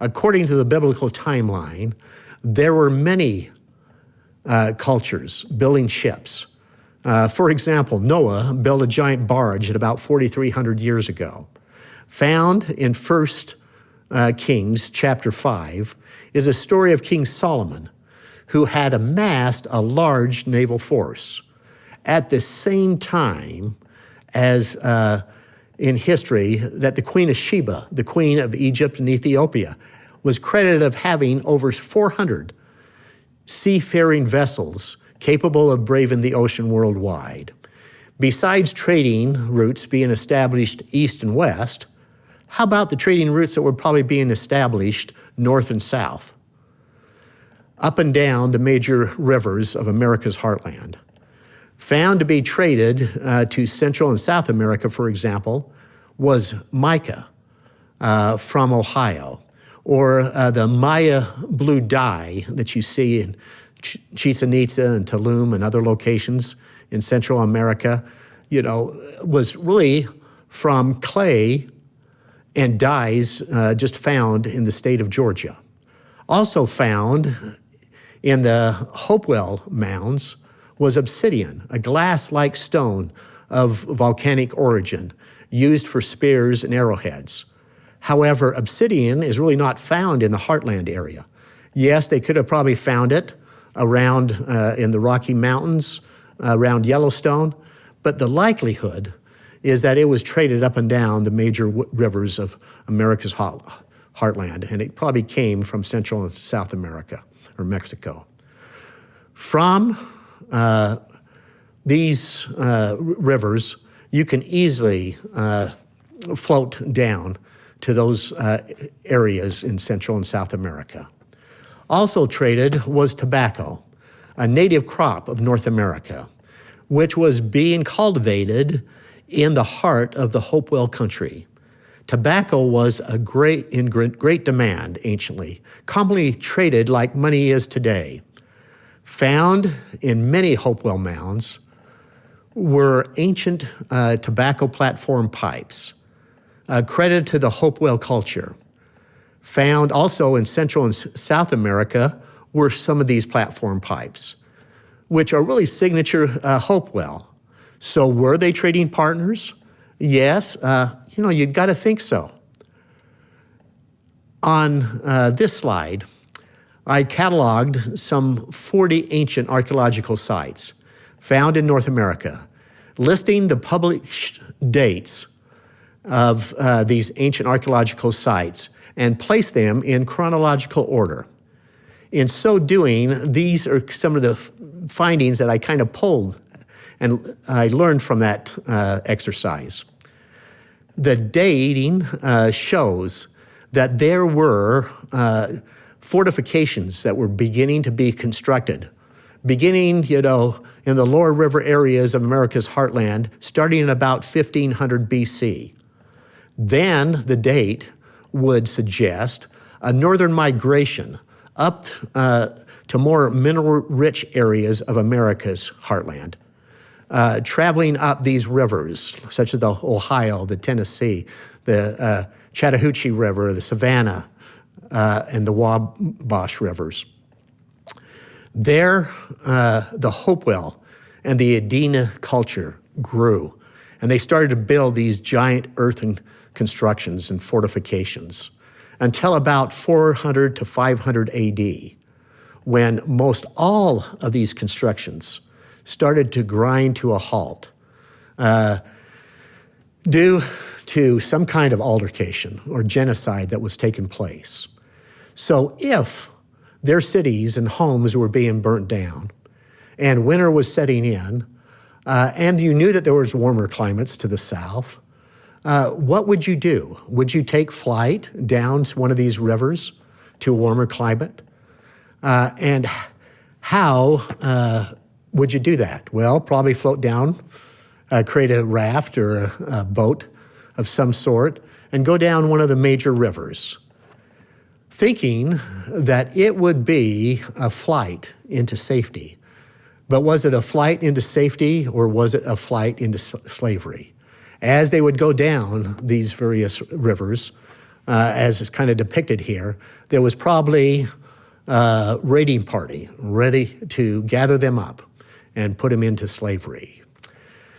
According to the biblical timeline, there were many cultures building ships. For example, Noah built a giant barge at about 4,300 years ago. Found in 1 Kings chapter 5 is a story of King Solomon, who had amassed a large naval force. At the same time as in history that the Queen of Sheba, the Queen of Egypt and Ethiopia, was credited of having over 400 seafaring vessels capable of braving the ocean worldwide. Besides trading routes being established east and west, how about the trading routes that were probably being established north and south? Up and down the major rivers of America's heartland. Found to be traded to Central and South America, for example, was mica from Ohio, or the Maya blue dye that you see in Chichen Itza and Tulum and other locations in Central America, was really from clay and dyes just found in the state of Georgia. Also found in the Hopewell mounds was obsidian, a glass-like stone of volcanic origin used for spears and arrowheads. However, obsidian is really not found in the heartland area. Yes, they could have probably found it around in the Rocky Mountains, around Yellowstone, but the likelihood is that it was traded up and down the major rivers of America's heartland, and it probably came from Central and South America or Mexico. From these rivers, you can easily float down to those areas in Central and South America. Also traded was tobacco, a native crop of North America, which was being cultivated in the heart of the Hopewell country. Tobacco was in great demand anciently, commonly traded like money is today. Found in many Hopewell mounds were ancient tobacco platform pipes, credited to the Hopewell culture. Found also in Central and South America were some of these platform pipes, which are really signature Hopewell. So were they trading partners? Yes, you've got to think so. On this slide, I cataloged some 40 ancient archaeological sites found in North America, listing the published dates of these ancient archaeological sites and placed them in chronological order. In so doing, these are some of the findings that I kind of pulled and I learned from that exercise. The dating shows that there were fortifications that were beginning to be constructed, beginning, in the lower river areas of America's heartland, starting in about 1500 BC. Then the date would suggest a northern migration up to more mineral-rich areas of America's heartland, traveling up these rivers, such as the Ohio, the Tennessee, the Chattahoochee River, the Savannah, and the Wabash rivers. There, the Hopewell and the Adena culture grew, and they started to build these giant earthen constructions and fortifications until about 400 to 500 AD, when most all of these constructions started to grind to a halt due to some kind of altercation or genocide that was taking place. So if their cities and homes were being burnt down and winter was setting in, and you knew that there was warmer climates to the south, what would you do? Would you take flight down to one of these rivers to a warmer climate? And how would you do that? Well, probably float down, create a raft or a boat of some sort, and go down one of the major rivers, thinking that it would be a flight into safety. But was it a flight into safety, or was it a flight into slavery? As they would go down these various rivers, as is kind of depicted here, there was probably a raiding party ready to gather them up and put them into slavery.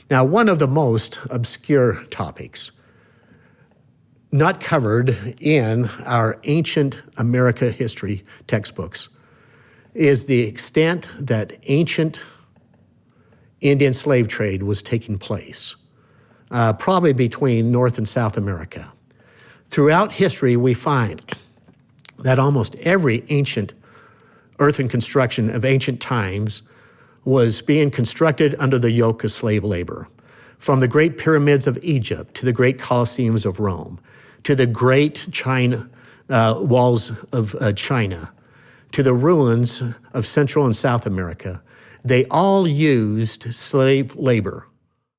Now, one of the most obscure topics not covered in our ancient America history textbooks is the extent that ancient Indian slave trade was taking place, probably between North and South America. Throughout history, we find that almost every ancient earthen construction of ancient times was being constructed under the yoke of slave labor. From the great pyramids of Egypt to the great Colosseums of Rome, to the great China, walls of China, to the ruins of Central and South America, they all used slave labor